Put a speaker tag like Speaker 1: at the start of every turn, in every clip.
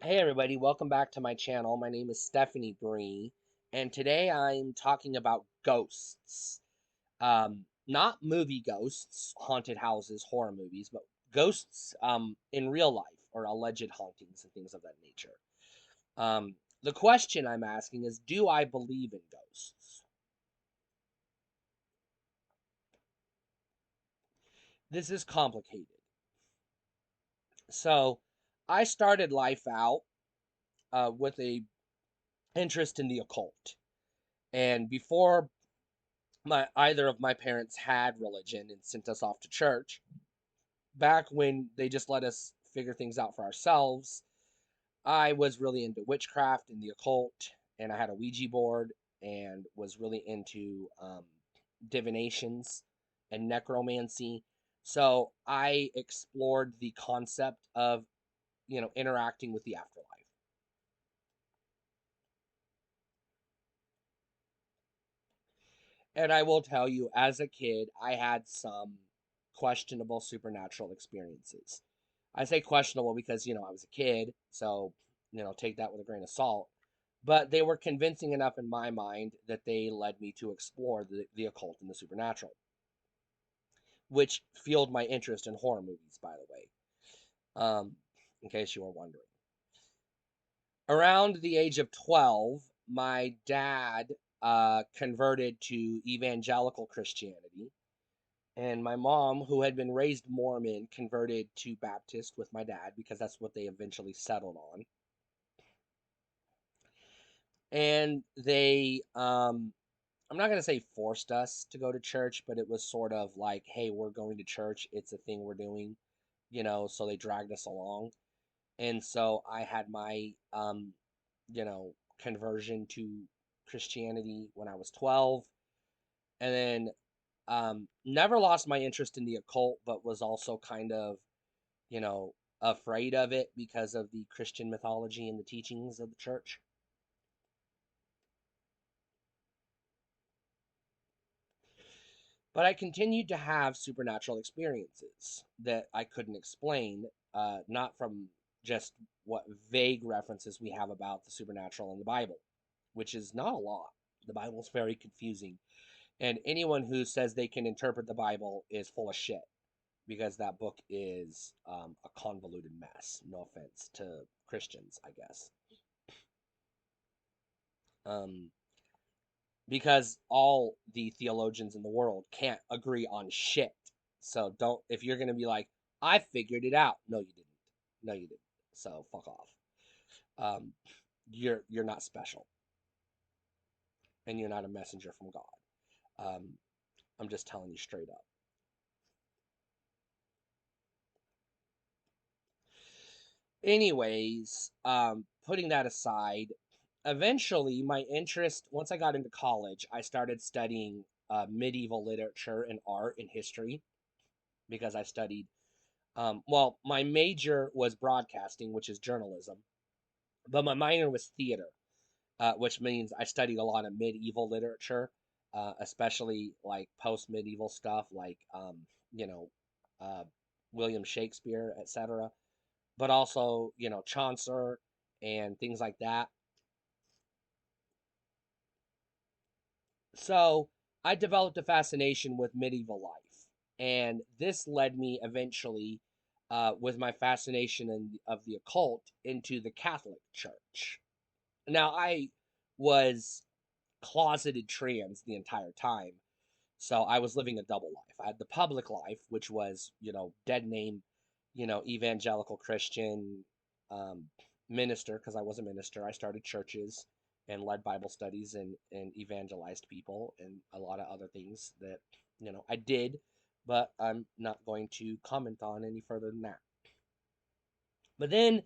Speaker 1: Hey everybody, welcome back to my channel. My name is Stephanie Bree, and today I'm talking about ghosts. Not movie ghosts, haunted houses, horror movies, but ghosts in real life or alleged hauntings and things of that nature. The question I'm asking is, do I believe in ghosts? This is complicated. So, I started life out with a interest in the occult, and before my either of my parents had religion and sent us off to church back when they just let us figure things out for ourselves. I was really into witchcraft and the occult, and I had a Ouija board and was really into divinations and necromancy. So I explored the concept of interacting with the afterlife. And I will tell you, as a kid, I had some questionable supernatural experiences. I say questionable because, I was a kid, so, take that with a grain of salt. But they were convincing enough in my mind that they led me to explore the occult and the supernatural, which fueled my interest in horror movies, by the way, um, in case you were wondering. Around the age of 12, my dad converted to evangelical Christianity. And my mom, who had been raised Mormon, converted to Baptist with my dad because that's what they eventually settled on. And I'm not going to say forced us to go to church, but it was sort of like, hey, we're going to church. It's a thing we're doing, so they dragged us along. And so I had my, conversion to Christianity when I was 12. And then never lost my interest in the occult, but was also kind of afraid of it because of the Christian mythology and the teachings of the church. But I continued to have supernatural experiences that I couldn't explain, not from just what vague references we have about the supernatural in the Bible, which is not a lot. The Bible's very confusing. And anyone who says they can interpret the Bible is full of shit because that book is a convoluted mess. No offense to Christians, I guess. Um, because all the theologians in the world can't agree on shit. So don't if you're gonna be like, I figured it out. No, you didn't. No, you didn't. So fuck off. Um, you're not special, and you're not a messenger from God. Um, I'm just telling you straight up. Anyways, putting that aside, eventually my interest once I got into college, I started studying medieval literature and art and history because I studied. Well, my major was broadcasting, which is journalism, but my minor was theater, which means I studied a lot of medieval literature, especially like post medieval stuff, like you know, uh, William Shakespeare, etc. But also, Chaucer and things like that. So I developed a fascination with medieval life, and this led me eventually, with my fascination of the occult, into the Catholic Church. Now, I was closeted trans the entire time, so I was living a double life. I had the public life, which was, dead name, evangelical Christian um, minister, because I was a minister. I started churches and led Bible studies and evangelized people and a lot of other things that, I did, but I'm not going to comment on any further than that. But then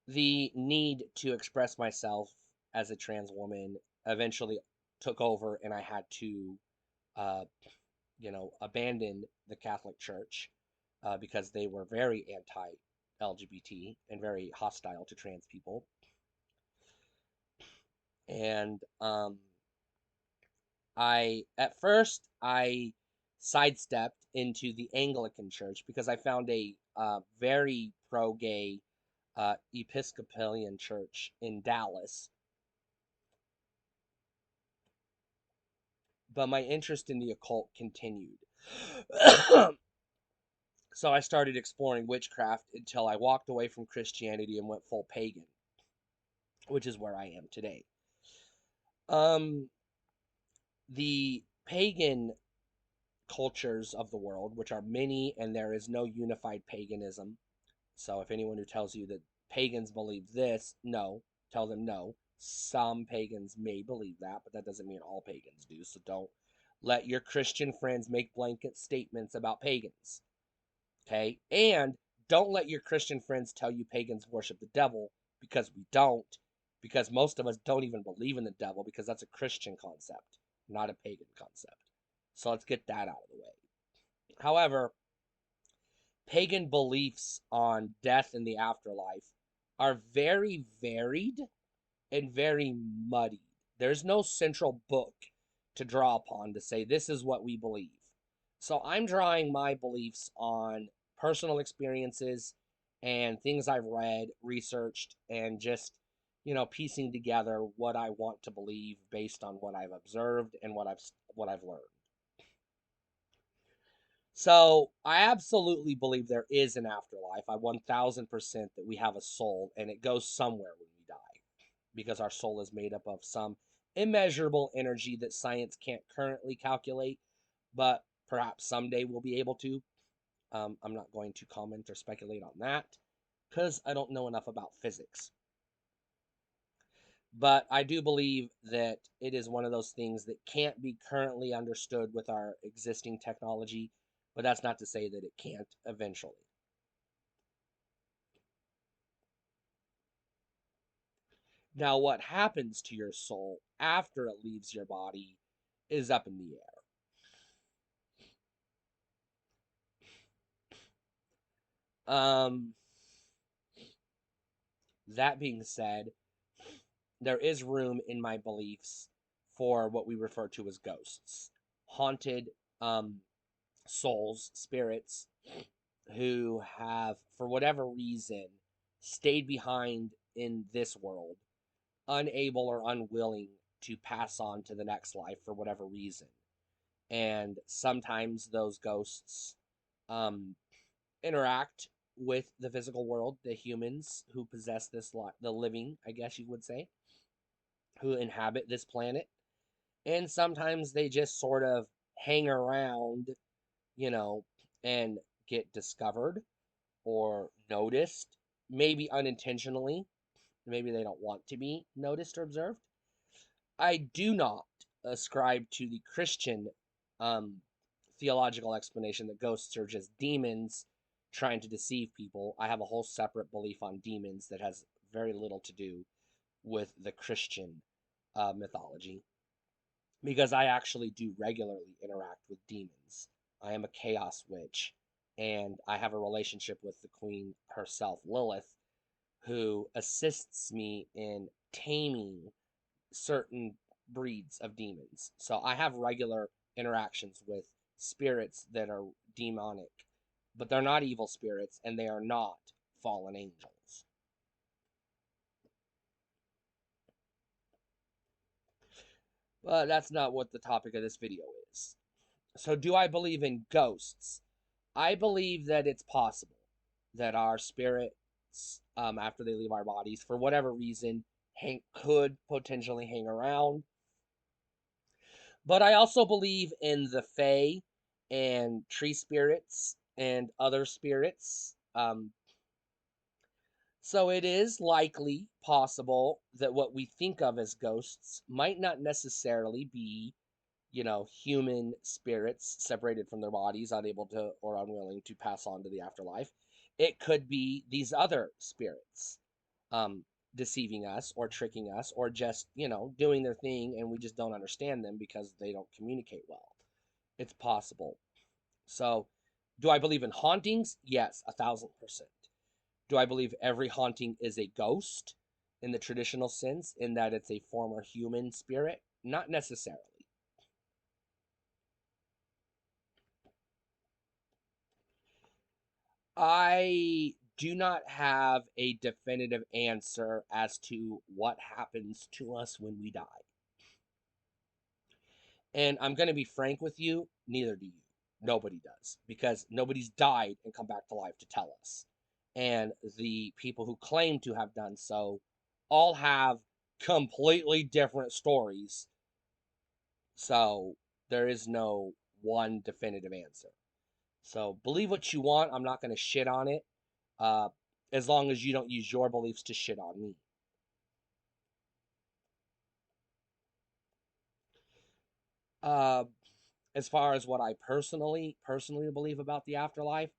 Speaker 1: the need to express myself as a trans woman eventually took over, and I had to, uh, abandon the Catholic Church because they were very anti LGBT and very hostile to trans people. And at first, I sidestepped into the Anglican Church because I found a very pro gay Episcopalian church in Dallas. But my interest in the occult continued. So I started exploring witchcraft until I walked away from Christianity and went full pagan, which is where I am today. Um, the pagan cultures of the world, which are many, and there is no unified paganism. So if anyone who tells you that pagans believe this, no, tell them no. Some pagans may believe that, but that doesn't mean all pagans do. So don't let your Christian friends make blanket statements about pagans. Okay? And don't let your Christian friends tell you pagans worship the devil, because we don't. Because most of us don't even believe in the devil, because that's a Christian concept, not a pagan concept. So let's get that out of the way. However, pagan beliefs on death and the afterlife are very varied and very muddy. There's no central book to draw upon to say this is what we believe. So I'm drawing my beliefs on personal experiences and things I've read, researched, and just, piecing together what I want to believe based on what I've observed and what I've learned. So I absolutely believe there is an afterlife. I 1000% that we have a soul and it goes somewhere when we die, because our soul is made up of some immeasurable energy that science can't currently calculate, but perhaps someday we'll be able to. I'm not going to comment or speculate on that because I don't know enough about physics. But I do believe that it is one of those things that can't be currently understood with our existing technology, but that's not to say that it can't eventually. Now, what happens to your soul after it leaves your body is up in the air. That being said, there is room in my beliefs for what we refer to as ghosts, haunted souls, spirits who have, for whatever reason, stayed behind in this world, unable or unwilling to pass on to the next life for whatever reason. And sometimes those ghosts um, interact with the physical world, the humans who possess this life, the living, I guess you would say, who inhabit this planet. And sometimes they just sort of hang around, you know, and get discovered or noticed, maybe unintentionally. Maybe they don't want to be noticed or observed. I do not ascribe to the Christian um, theological explanation that ghosts are just demons trying to deceive people. I have a whole separate belief on demons that has very little to do with the Christian mythology, because I actually do regularly interact with demons. I am a chaos witch, and I have a relationship with the queen herself, Lilith, who assists me in taming certain breeds of demons. So I have regular interactions with spirits that are demonic, but they're not evil spirits and they are not fallen angels. But that's not what the topic of this video is. So, do I believe in ghosts? I believe that it's possible that our spirits, after they leave our bodies, for whatever reason, could potentially hang around. But I also believe in the Fae and tree spirits and other spirits. So it is likely possible that what we think of as ghosts might not necessarily be, human spirits separated from their bodies, unable to or unwilling to pass on to the afterlife. It could be these other spirits um, deceiving us or tricking us or just, doing their thing and we just don't understand them because they don't communicate well. It's possible. So, do I believe in hauntings? Yes, 1000%. Do I believe every haunting is a ghost in the traditional sense, in that it's a former human spirit? Not necessarily. I do not have a definitive answer as to what happens to us when we die. And I'm going to be frank with you, neither do you. Nobody does, because nobody's died and come back to life to tell us. And the people who claim to have done so all have completely different stories. So there is no one definitive answer. So believe what you want. I'm not going to shit on it, uh, as long as you don't use your beliefs to shit on me. Uh, as far as what I personally believe about the afterlife,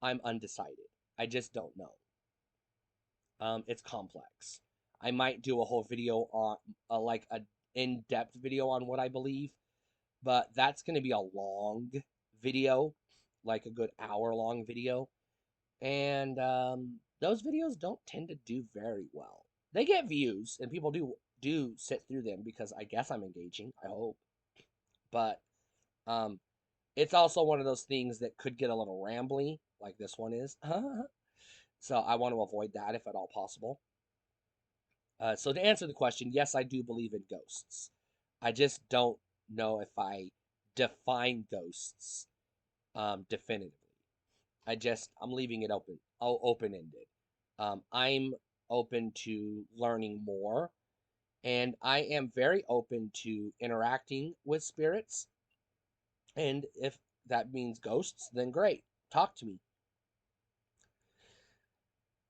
Speaker 1: I'm undecided. I just don't know. It's complex. I might do a whole video on, like a in-depth video on what I believe, but that's going to be a long video, like a good hour-long video, and those videos don't tend to do very well. They get views, and people do sit through them because I guess I'm engaging. I hope, but um, it's also one of those things that could get a little rambly, like this one is. So I want to avoid that if at all possible. So to answer the question, yes, I do believe in ghosts. I just don't know if I define ghosts definitively. I'm leaving it open-ended. I'm open to learning more, and I am very open to interacting with spirits. And if that means ghosts, then great, talk to me.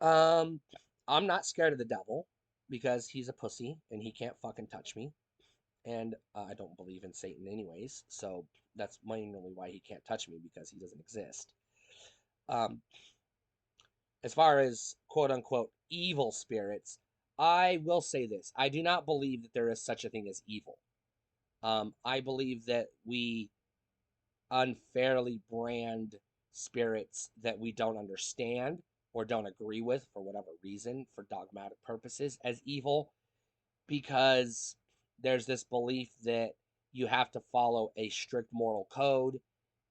Speaker 1: Um, I'm not scared of the devil because he's a pussy and he can't fucking touch me. And I don't believe in Satan anyways, so that's mainly why he can't touch me, because he doesn't exist. Um, as far as quote unquote evil spirits, I will say this: I do not believe that there is such a thing as evil. I believe that we unfairly brand spirits that we don't understand or don't agree with for whatever reason, for dogmatic purposes, as evil, because there's this belief that you have to follow a strict moral code.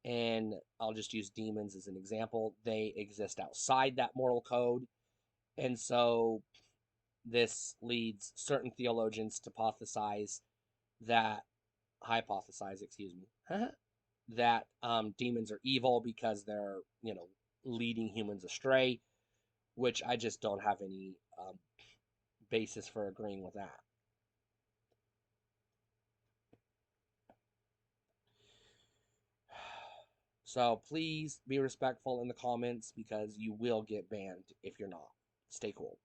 Speaker 1: And I'll just use demons as an example. They exist outside that moral code. And so this leads certain theologians to that hypothesize, excuse me, that demons are evil because they're, leading humans astray, which I just don't have any basis for agreeing with that. So please be respectful in the comments because you will get banned if you're not. Stay cool.